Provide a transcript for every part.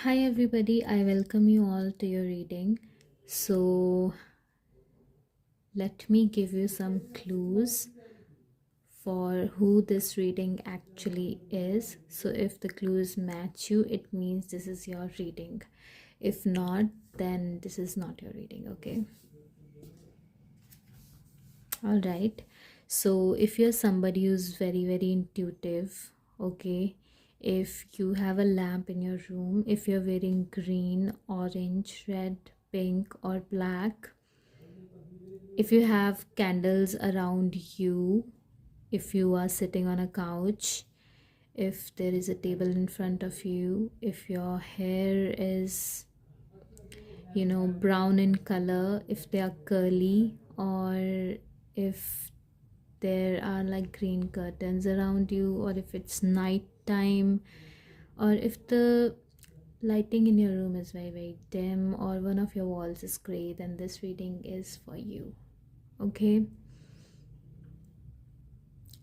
Hi everybody, I welcome you all to your reading. So, let me give you some clues for who this reading actually is. So, if the clues match you, it means this is your reading. If not, then this is not your reading, okay? All right. So, if you're somebody who's very intuitive, okay, if you have a lamp in your room, if you're wearing green, orange, red, pink, or black, if you have candles around you, if you are sitting on a couch, if there is a table in front of you, if your hair is, brown in color, if they are curly, or if there are like green curtains around you, or if it's night time, or if the lighting in your room is very dim, or one of your walls is gray, then this reading is for you, okay?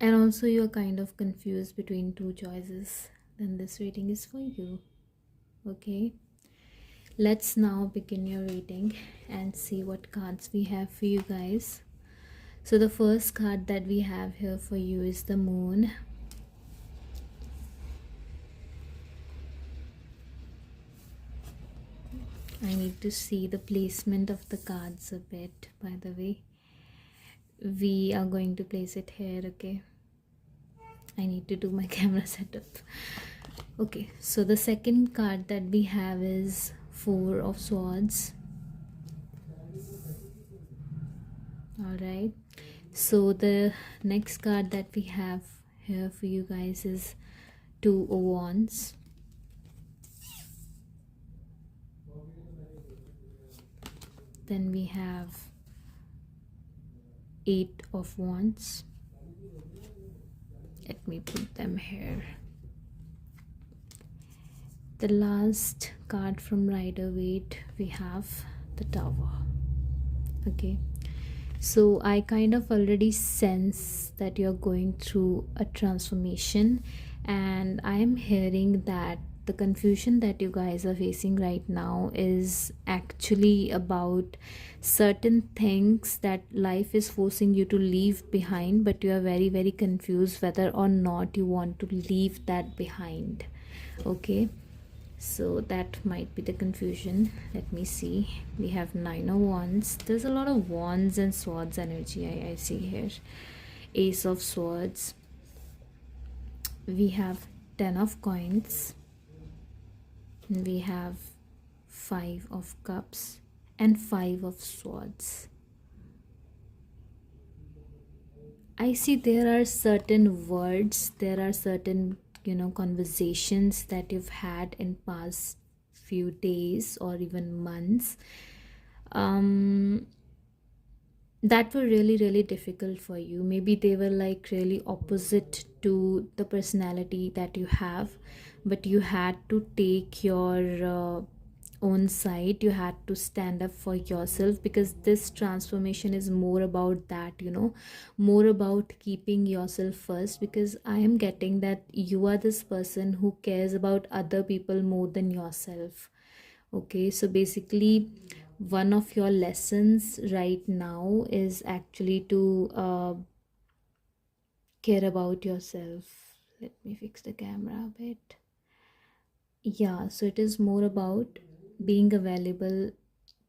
And also you're kind of confused between two choices, then this reading is for you, okay? Let's now begin your reading and see what cards we have for you guys. So the first card that we have here for you is the moon. I need to see the placement of the cards a bit, by the way. We are going to place it here, okay? I need to do my camera setup. Okay, so the second card that we have is Four of Swords. All right, so the next card that we have here for you guys is Two of Wands. Then we have Eight of Wands. Let me put them here. The last card from Rider-Waite, we have the Tower. Okay, so I kind of already sense that you're going through a transformation, and I am hearing that the confusion that you guys are facing right now is actually about certain things that life is forcing you to leave behind, but you are very confused whether or not you want to leave that behind, okay? So that might be the confusion. Let me see. We have Nine of Wands. There's a lot of wands and swords energy I see here. Ace of Swords. We have Ten of Coins. We have Five of Cups and Five of Swords. I see there are certain words, there are certain conversations that you've had in past few days or even months, um that were really difficult for you. Maybe they were like really opposite to the personality that you have, but you had to take your own side. You had to stand up for yourself, because this transformation is more about that, more about keeping yourself first, because I am getting that you are this person who cares about other people more than yourself. Okay, so basically one of your lessons right now is actually to care about yourself. Let me fix the camera a bit. Yeah, so it is more about being available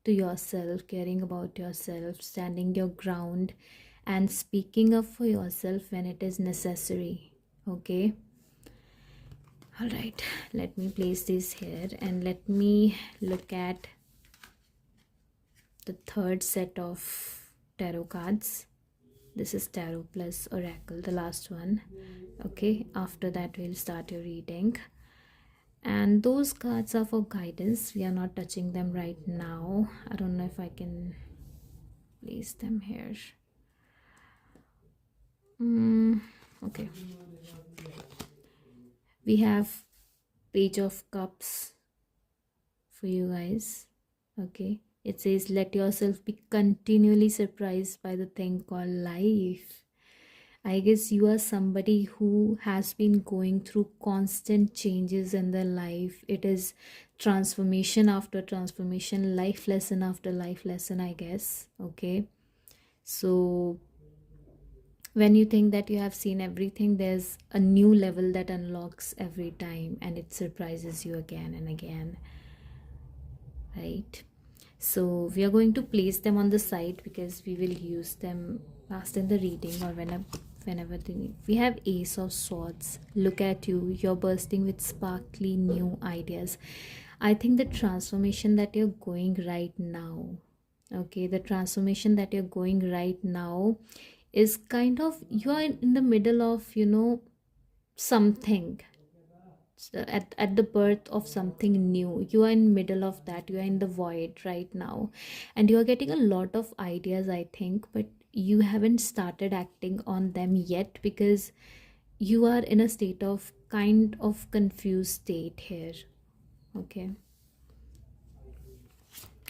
to yourself, caring about yourself, standing your ground, and speaking up for yourself when it is necessary. Okay, all right, let me place this here and let me look at the third set of tarot cards. This is tarot plus oracle, the last one. Okay, after that we'll start your reading, and those cards are for guidance. We are not touching them right now. I don't know if I can place them here. Okay, we have Page of Cups for you guys. Okay, it says let yourself be continually surprised by the thing called life. I guess you are somebody who has been going through constant changes in their life. It is transformation after transformation, life lesson after life lesson, I guess. Okay. So when you think that you have seen everything, there's a new level that unlocks every time and it surprises you again and again, right? So we are going to place them on the side because we will use them last in the reading or whenever they need. We have Ace of Swords. Look at you. You're bursting with sparkly new ideas. I think the transformation that you're going right now, okay, the transformation that you're going right now is kind of, you are in the middle of, something. So at the birth of something new, you are in middle of that, you are in the void right now, and you are getting a lot of ideas, I think, but you haven't started acting on them yet because you are in a state of kind of confused state here. Okay.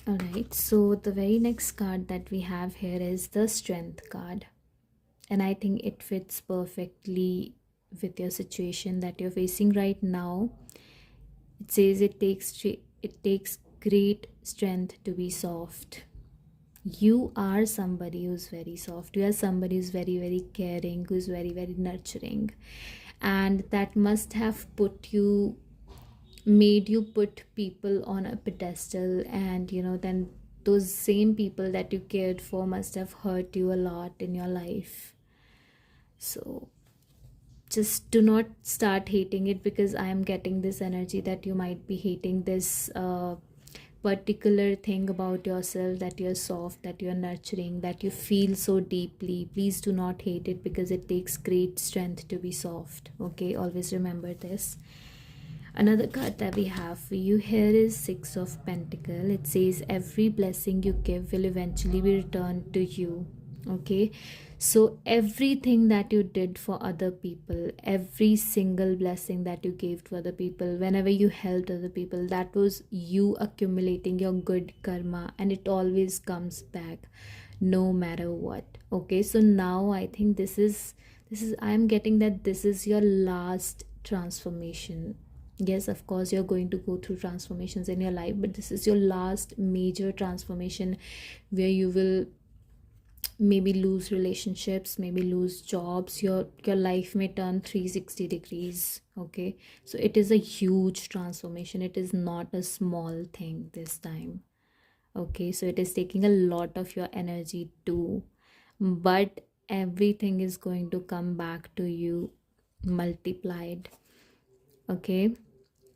All right, so the very next card that we have here is the Strength card, and I think it fits perfectly with your situation that you're facing right now. It says it takes great strength to be soft. You are somebody who's very soft. You are somebody who's very, very caring, who's very, very nurturing. And that must have made you put people on a pedestal. And, then those same people that you cared for must have hurt you a lot in your life. So just do not start hating it, because I am getting this energy that you might be hating this particular thing about yourself, that you're soft, that you're nurturing, that you feel so deeply. Please do not hate it, because it takes great strength to be soft. Okay, always remember this. Another card that we have for you here is Six of Pentacle. It says every blessing you give will eventually be returned to you. Okay, so everything that you did for other people, every single blessing that you gave to other people, whenever you helped other people, that was you accumulating your good karma, and it always comes back no matter what. Okay, so now I think this is I am getting that this is your last transformation. Yes, of course you're going to go through transformations in your life, but this is your last major transformation, where you will maybe lose relationships, maybe lose jobs, your life may turn 360 degrees. Okay, so it is a huge transformation, it is not a small thing this time. Okay, so it is taking a lot of your energy too, but everything is going to come back to you multiplied. Okay,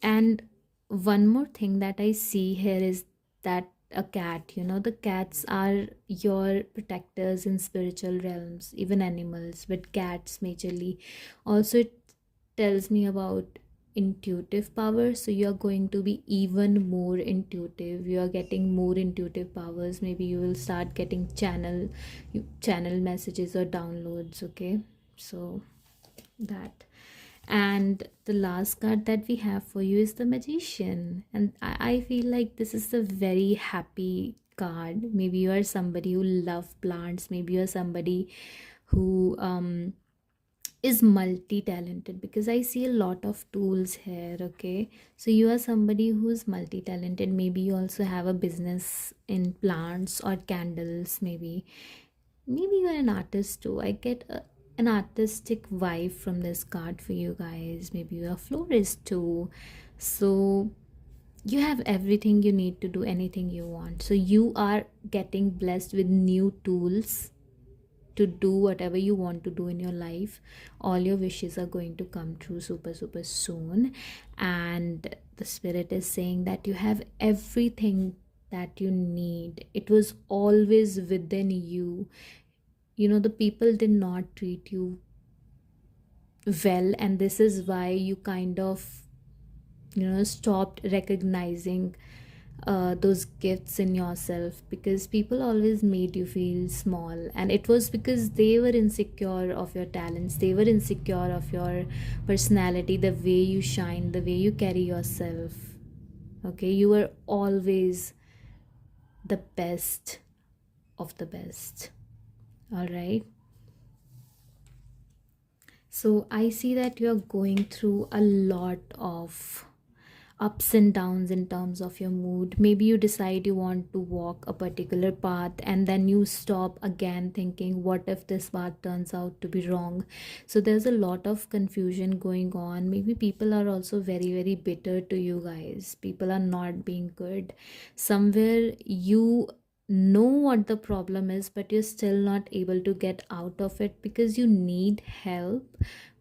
and one more thing that I see here is that a cat, the cats are your protectors in spiritual realms, even animals, but cats majorly. Also, it tells me about intuitive power. So you are going to be even more intuitive. You are getting more intuitive powers. Maybe you will start getting channel messages or downloads. Okay, so that. And the last card that we have for you is the Magician, and I feel like this is a very happy card. Maybe you are somebody who love plants, maybe you are somebody who is multi-talented, because I see a lot of tools here. Okay, so you are somebody who's multi-talented. Maybe you also have a business in plants or candles. Maybe you're an artist too. I get an artistic vibe from this card for you guys. Maybe you're a florist too. So you have everything you need to do anything you want. So you are getting blessed with new tools to do whatever you want to do in your life. All your wishes are going to come true super super soon, and the spirit is saying that you have everything that you need. It was always within you. The people did not treat you well, and this is why you kind of stopped recognizing those gifts in yourself, because people always made you feel small, and it was because they were insecure of your talents, they were insecure of your personality, the way you shine, the way you carry yourself. Okay, you were always the best of the best. All right. So I see that you are going through a lot of ups and downs in terms of your mood. Maybe you decide you want to walk a particular path and then you stop again thinking, what if this path turns out to be wrong? So there's a lot of confusion going on. Maybe people are also very, very bitter to you guys. People are not being good. Somewhere you know what the problem is, but you're still not able to get out of it because you need help,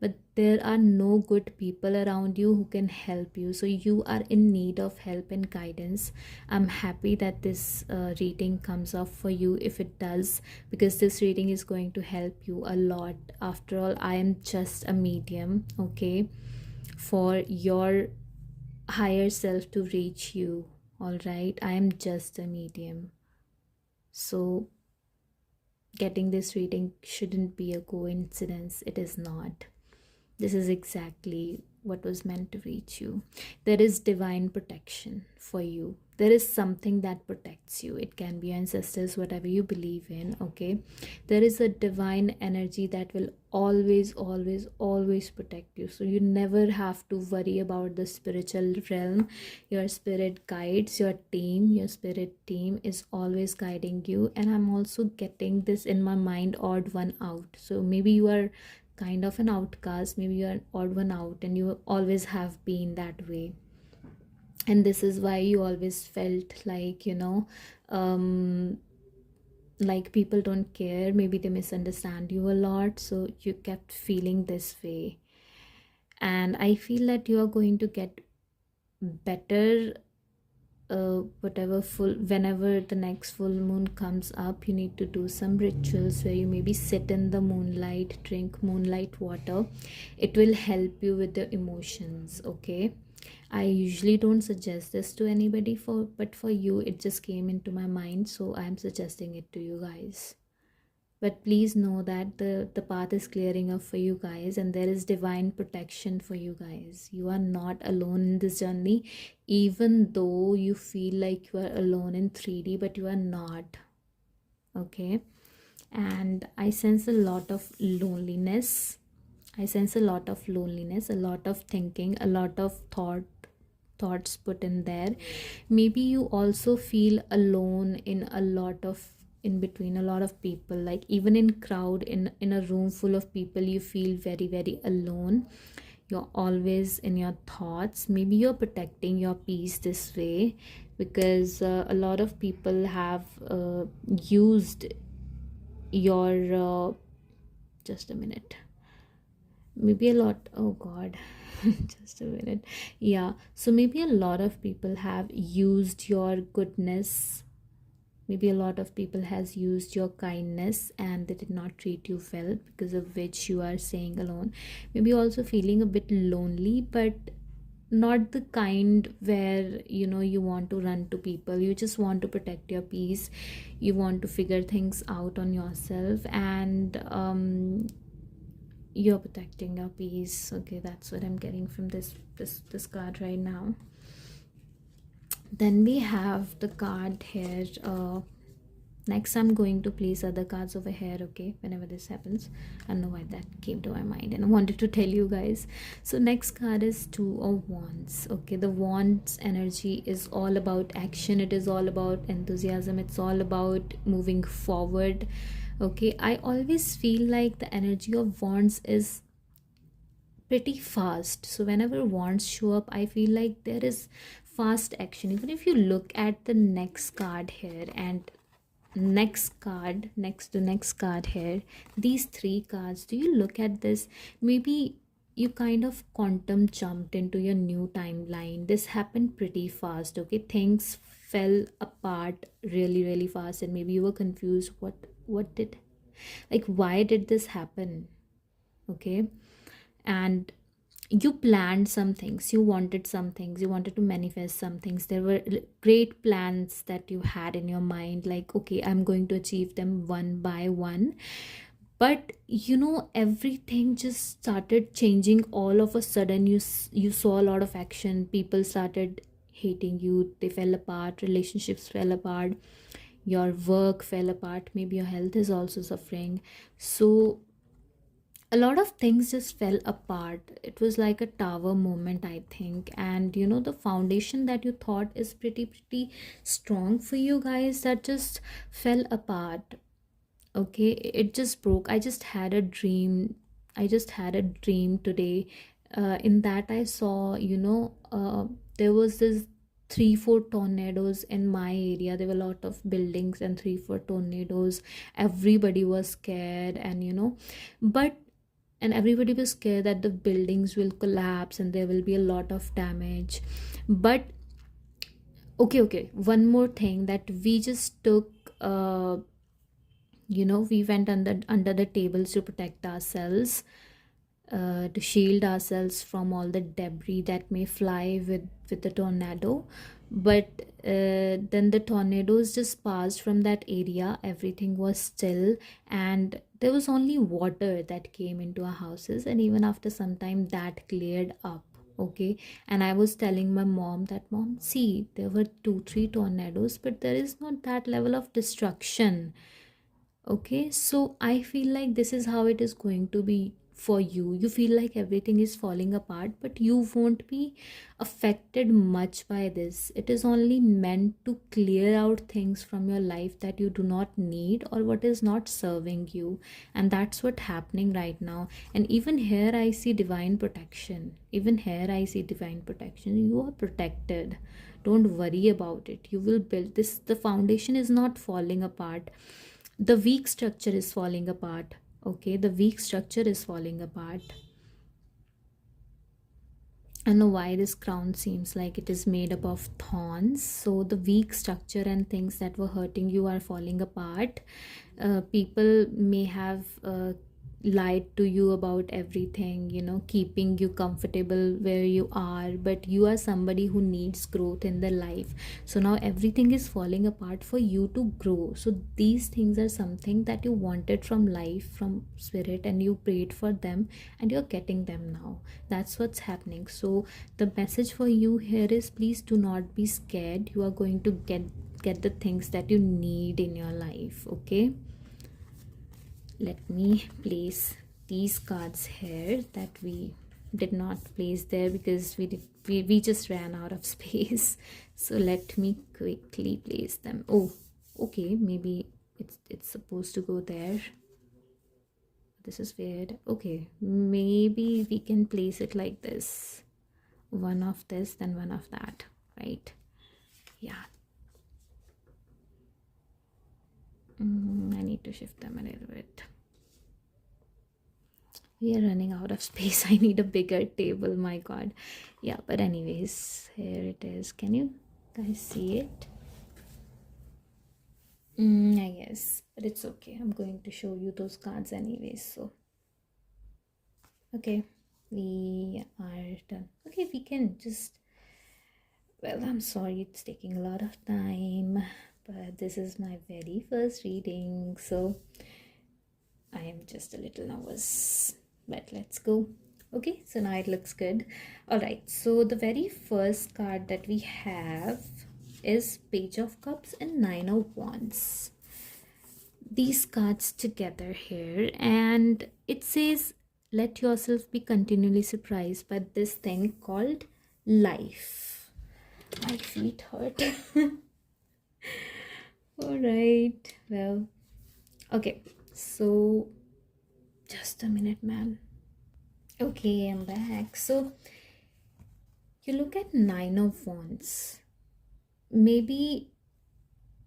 but there are no good people around you who can help you. So you are in need of help and guidance. I'm happy that this reading comes up for you if it does, because this reading is going to help you a lot. After all, I am just a medium, okay, for your higher self to reach you. All right, I am just a medium. So getting this reading shouldn't be a coincidence. It is not. This is exactly what was meant to reach you. There is divine protection for you. There is something that protects you. It can be your ancestors, whatever you believe in, okay? There is a divine energy that will always, always, always protect you. So you never have to worry about the spiritual realm. Your spirit guides, your spirit team is always guiding you. And I'm also getting this in my mind, odd one out. So maybe you are kind of an outcast, maybe you're an odd one out, and you always have been that way. And this is why you always felt like, like people don't care, maybe they misunderstand you a lot, so you kept feeling this way. And I feel that you are going to get better. Whatever full Whenever the next full moon comes up, you need to do some rituals where you maybe sit in the moonlight, drink moonlight water. It will help you with the emotions, okay? I usually don't suggest this to anybody, but for you it just came into my mind, so I'm suggesting it to you guys. But please know that the path is clearing up for you guys, and there is divine protection for you guys. You are not alone in this journey, even though you feel like you are alone in 3D, but you are not, okay? And I sense a lot of loneliness. A lot of thinking, a lot of thoughts put in there. Maybe you also feel alone in a lot of, in between a lot of people, like even in crowd, in a room full of people, you feel very, very alone. You're always in your thoughts. Maybe you're protecting your peace this way, because a lot of people have used your just a minute. Maybe a lot, oh god, just a minute. Yeah, so maybe a lot of people have used your goodness. Maybe a lot of people has used your kindness and they did not treat you well, because of which you are staying alone. Maybe also feeling a bit lonely, but not the kind where you want to run to people. You just want to protect your peace. You want to figure things out on yourself, and you're protecting your peace. Okay, that's what I'm getting from this card right now. Then we have the card here. Next I'm going to place other cards over here, okay, whenever this happens. I don't know why that came to my mind and I wanted to tell you guys. So next card is Two of Wands, okay. The Wands energy is all about action. It is all about enthusiasm. It's all about moving forward, okay. I always feel like the energy of Wands is pretty fast. So whenever Wands show up, I feel like there is fast action. Even if you look at the next card here and next card, next to next card here, these three cards, do you look at this? Maybe you kind of quantum jumped into your new timeline. This happened pretty fast, okay. Things fell apart really, really fast, and maybe you were confused. What did, like, why did this happen, okay? And you planned some things, you wanted some things, you wanted to manifest some things. There were great plans that you had in your mind, like, okay, I'm going to achieve them one by one. But everything just started changing all of a sudden. You saw a lot of action. People started hating you. They fell apart. Relationships fell apart. Your work fell apart. Maybe your health is also suffering. So a lot of things just fell apart. It was like a tower moment, I think. And you know, the foundation that you thought is pretty strong for you guys, that just fell apart. Okay, it just broke. I just had a dream today. In that I saw, you know, there was this 3 4 tornadoes in my area. There were a lot of buildings and 3 4 tornadoes. Everybody was scared, and you know, but and everybody was scared that the buildings will collapse and there will be a lot of damage. But okay, one more thing, that we just took you know, we went under the tables to protect ourselves, to shield ourselves from all the debris that may fly with the tornado. But then the tornadoes just passed from that area, everything was still, and there was only water that came into our houses, and even after some time that cleared up. Okay, and I was telling my mom that, mom, see, there were 2 3 tornadoes, but there is not that level of destruction. Okay, so I feel like this is how it is going to be for you. You feel like everything is falling apart, but you won't be affected much by this. It is only meant to clear out things from your life that you do not need or what is not serving you. And that's what's happening right now. And even here, I see divine protection. Even here, I see divine protection. You are protected. Don't worry about it. You will build this. The foundation is not falling apart, the weak structure is falling apart. Okay, the weak structure is falling apart. I know why this crown seems like it is made up of thorns. So the weak structure and things that were hurting you are falling apart. People may have lied to you about everything, you know, keeping you comfortable where you are, but you are somebody who needs growth in their life. So now everything is falling apart for you to grow. So these things are something that you wanted from life, from spirit, and you prayed for them, and you're getting them now. That's what's happening. So the message for you here is, please do not be scared. You are going to get the things that you need in your life. Okay, let me place these cards here that we did not place there because we just ran out of space. So let me quickly place them. Oh, okay, maybe it's supposed to go there. This is weird. Okay, maybe we can place it like this, one of this, then one of that, right? Yeah. I need to shift them a little bit. We are running out of space. I need a bigger table, my god. Yeah, but anyways, here it is. Can you guys see it? I guess, but it's okay. I'm going to show you those cards anyways. So okay, we are done. Okay, we can just, well, I'm sorry it's taking a lot of time, but this is my very first reading, so I am just a little nervous, but let's go. Okay, so now it looks good. All right, so the very first card that we have is Page of Cups and Nine of Wands. These cards together here, and it says, let yourself be continually surprised by this thing called life. My feet hurt. All right, well, okay, so just a minute, man. Okay, I'm back. So you look at Nine of Wands. Maybe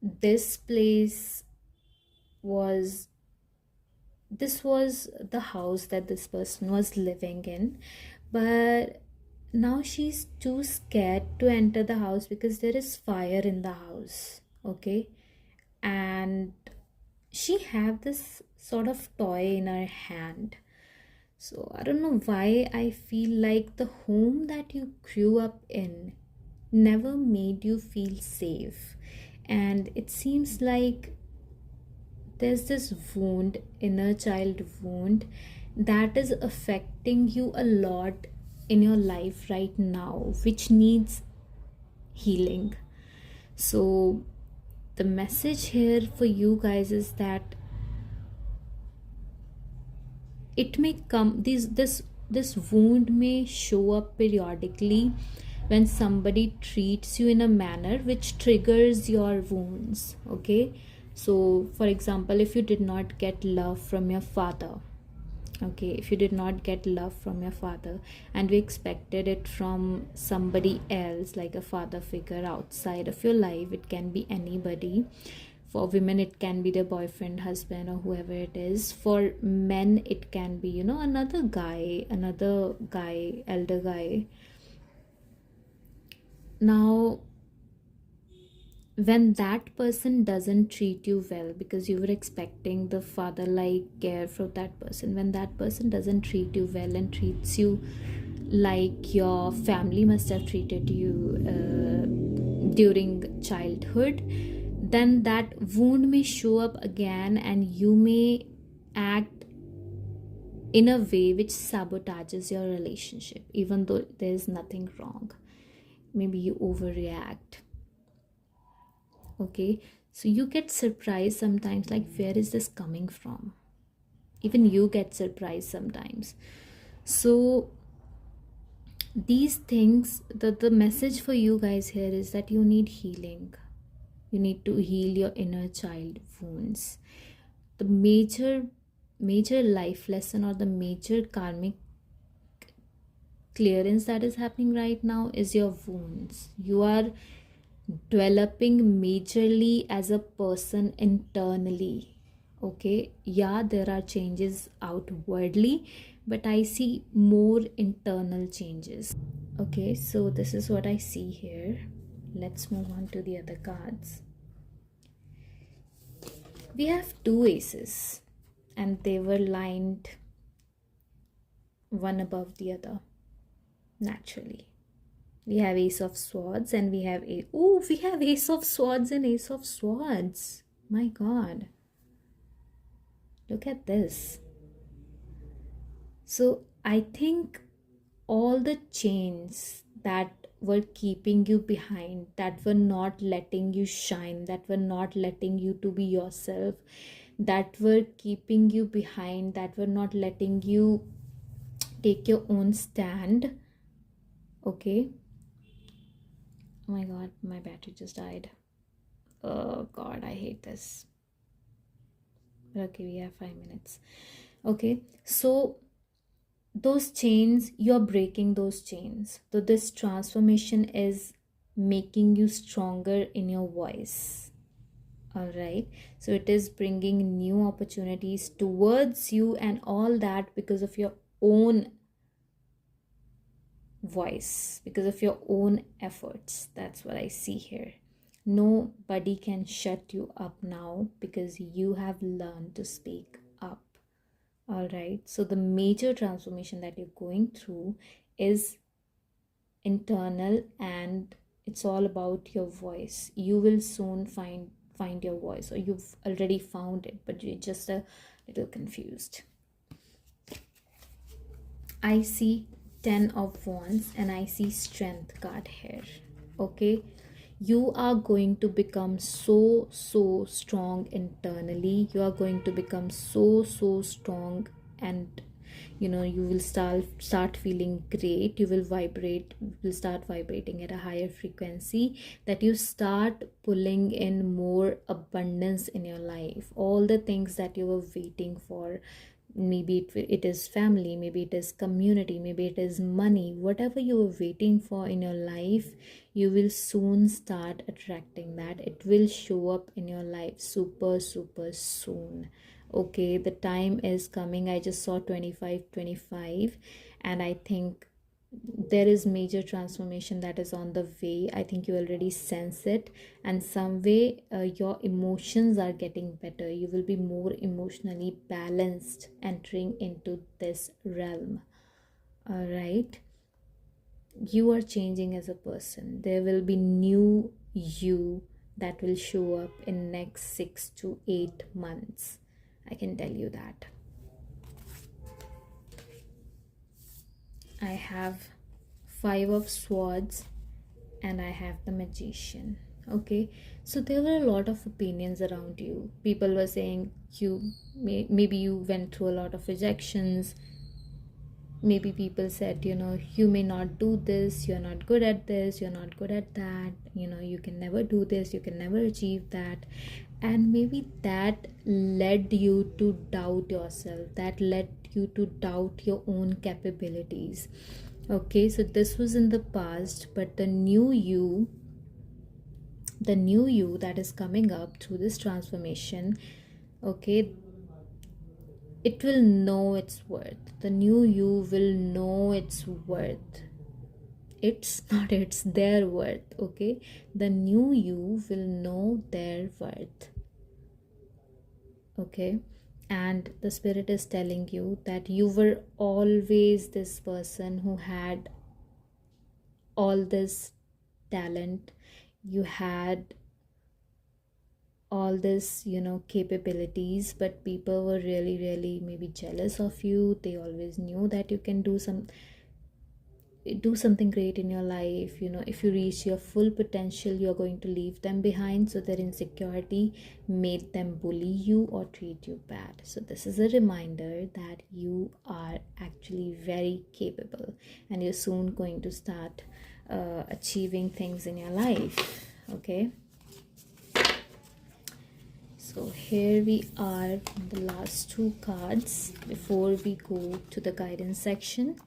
this place was, this was the house that this person was living in, but now she's too scared to enter the house because there is fire in the house. Okay, and she have this sort of toy in her hand. So I don't know why I feel like the home that you grew up in never made you feel safe. And it seems like there's this wound, inner child wound, that is affecting you a lot in your life right now, which needs healing. So the message here for you guys is that it may come, this wound may show up periodically when somebody treats you in a manner which triggers your wounds. Okay, so for example, if you did not get love from your father, okay, if you did not get love from your father and you expected it from somebody else, like a father figure outside of your life, it can be anybody. For women it can be their boyfriend, husband, or whoever it is. For men it can be, you know, another guy, elder guy. Now when that person doesn't treat you well because you were expecting the father like care from that person, when that person doesn't treat you well and treats you like your family must have treated you during childhood, then that wound may show up again and you may act in a way which sabotages your relationship even though there's nothing wrong. Maybe you overreact. Okay, so you get surprised sometimes, like, where is this coming from? Even you get surprised sometimes. So these things, the message for you guys here is that you need healing. You need to heal your inner child wounds. The major life lesson or the major karmic clearance that is happening right now is your wounds. You are developing majorly as a person internally. Okay, yeah, there are changes outwardly, but I see more internal changes. Okay, so this is what I see here. Let's move on to the other cards. We have two aces and they were lined one above the other naturally. We have ace of swords and we have we have ace of swords and ace of swords. My god, look at this. So I think all the chains that were keeping you behind, that were not letting you shine, that were not letting you to be yourself, that were keeping you behind, that were not letting you take your own stand. Okay, oh my god, my battery just died. Oh god, I hate this. Okay, we have 5 minutes. Okay, so those chains, you're breaking those chains. So this transformation is making you stronger in your voice. All right, so it is bringing new opportunities towards you and all that because of your own voice, because of your own efforts. That's what I see here. Nobody can shut you up now because you have learned to speak up. All right, so the major transformation that you're going through is internal and it's all about your voice. You will soon find your voice, or you've already found it, but you're just a little confused. I see 10 of Wands and I see Strength card here. Okay, you are going to become so strong internally. You are going to become so strong, and you know, you will start feeling great. You will start vibrating at a higher frequency, that you start pulling in more abundance in your life. All the things that you were waiting for, maybe it is family, maybe it is community, maybe it is money, whatever you were waiting for in your life, you will soon start attracting that. It will show up in your life super soon. Okay, the time is coming. I just saw 25 and I think there is major transformation that is on the way. I think you already sense it, and some way your emotions are getting better. You will be more emotionally balanced entering into this realm. All right, you are changing as a person. There will be new you that will show up in next 6 to 8 months. I can tell you that. I have 5 of Swords and I have the Magician. Okay, so there were a lot of opinions around you. People were saying maybe you went through a lot of rejections. Maybe people said, you may not do this, you're not good at this, you're not good at that, you can never do this, you can never achieve that. And maybe that led you to doubt yourself, that led you to doubt your own capabilities. Okay, so this was in the past, but the new you that is coming up through this transformation, okay, it will know its worth. The new you will know its worth. It's not it's their worth. Okay, the new you will know their worth. Okay, and the spirit is telling you that you were always this person who had all this talent. You had all this capabilities, but people were really really maybe jealous of you. They always knew that you can do something great in your life. If you reach your full potential, you're going to leave them behind, so their insecurity made them bully you or treat you bad. So this is a reminder that you are actually very capable, and you're soon going to start achieving things in your life. Okay, so here we are, the last two cards before we go to the guidance section.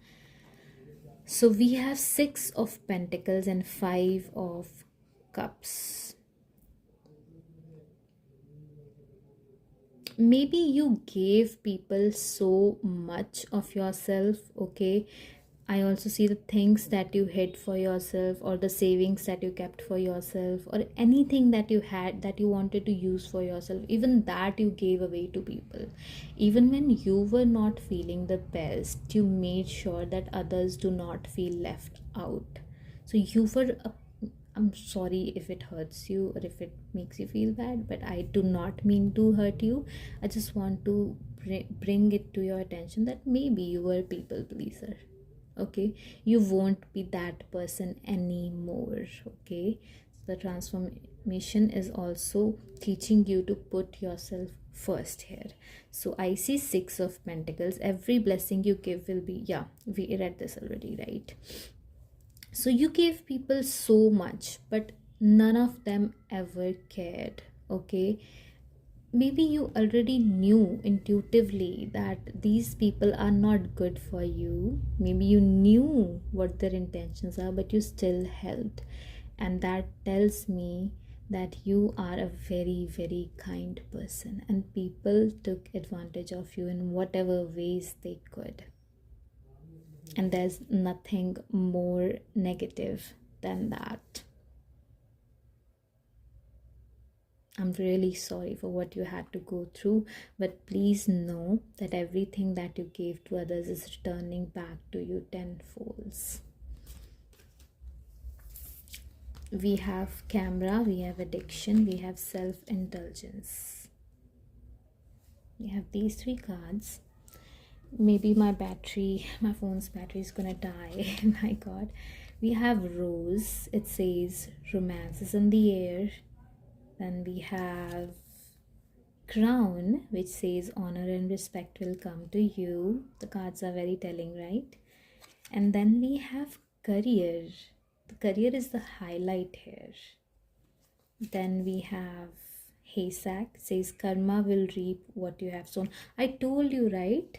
So we have 6 of Pentacles and 5 of Cups. Maybe you gave people so much of yourself, okay? I also see the things that you hid for yourself, or the savings that you kept for yourself, or anything that you had that you wanted to use for yourself. Even that you gave away to people. Even when you were not feeling the best, you made sure that others do not feel left out. So you were I'm sorry if it hurts you or if it makes you feel bad, but I do not mean to hurt you. I just want to bring it to your attention that maybe you were a people pleaser. Okay, you won't be that person anymore. Okay, so the transformation is also teaching you to put yourself first here. So I see 6 of Pentacles. Every blessing you give will be, yeah, we read this already, right? So you gave people so much, but none of them ever cared. Okay, maybe you already knew intuitively that these people are not good for you. Maybe you knew what their intentions are, but you still helped. And that tells me that you are a very very kind person, and people took advantage of you in whatever ways they could. And there's nothing more negative than that. I'm really sorry for what you had to go through, but please know that everything that you gave to others is returning back to you tenfolds. We have camera, we have addiction, we have self-indulgence. We have these 3 cards. Maybe my phone's battery is gonna die. My god. We have rose. It says romance is in the air. Then we have crown, which says honor and respect will come to you. The cards are very telling, right? And then we have career. The career is the highlight here. Then we have haystack, says karma will reap what you have sown. I told you, right?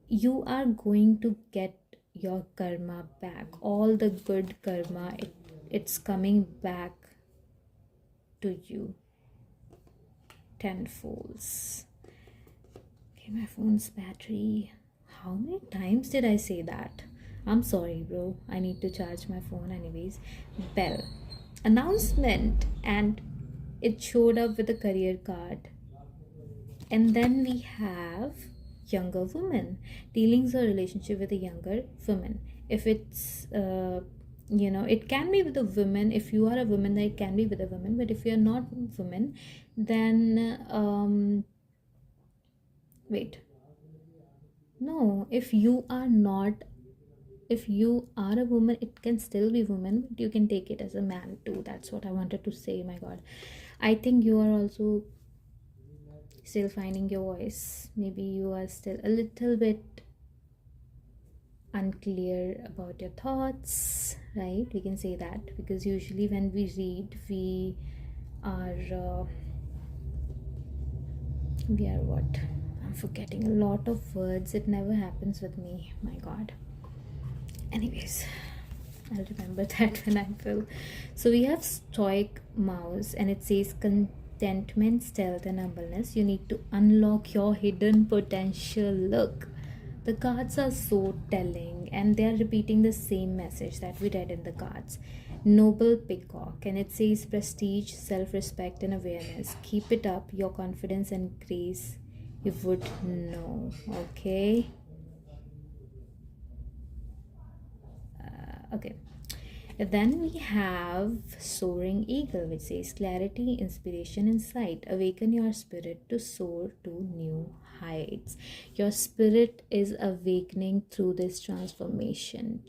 You are going to get your karma back. All the good karma, it's coming back to you tenfolds. Okay, my phone's battery. How many times did I say that? I'm sorry, bro. I need to charge my phone anyways. Bell. Announcement. And it showed up with a career card. And then we have younger woman. Dealings or relationship with a younger woman. If it's it can be with a woman. If you are a woman, then it can be with a woman. But if you're not a woman, then wait, no, if you are not if you are a woman, it can still be woman, but you can take it as a man too. That's what I wanted to say. My god, I think you are also still finding your voice. Maybe you are still a little bit unclear about your thoughts, right? We can say that, because usually when we read, are we are what, I'm forgetting a lot of words. It never happens with me, my god. Anyways, I'll remember that when I feel. So we have stoic mouse, and it says contentment, stealth, and humbleness. You need to unlock your hidden potential. Look, the cards are so telling, and they are repeating the same message that we read in the cards. Noble peacock, and it says prestige, self-respect, and awareness. Keep it up, your confidence and grace. You would know, okay? Okay. Then we have Soaring Eagle, which says clarity, inspiration, insight. Awaken your spirit to soar to new heights. Your spirit is awakening through this transformation.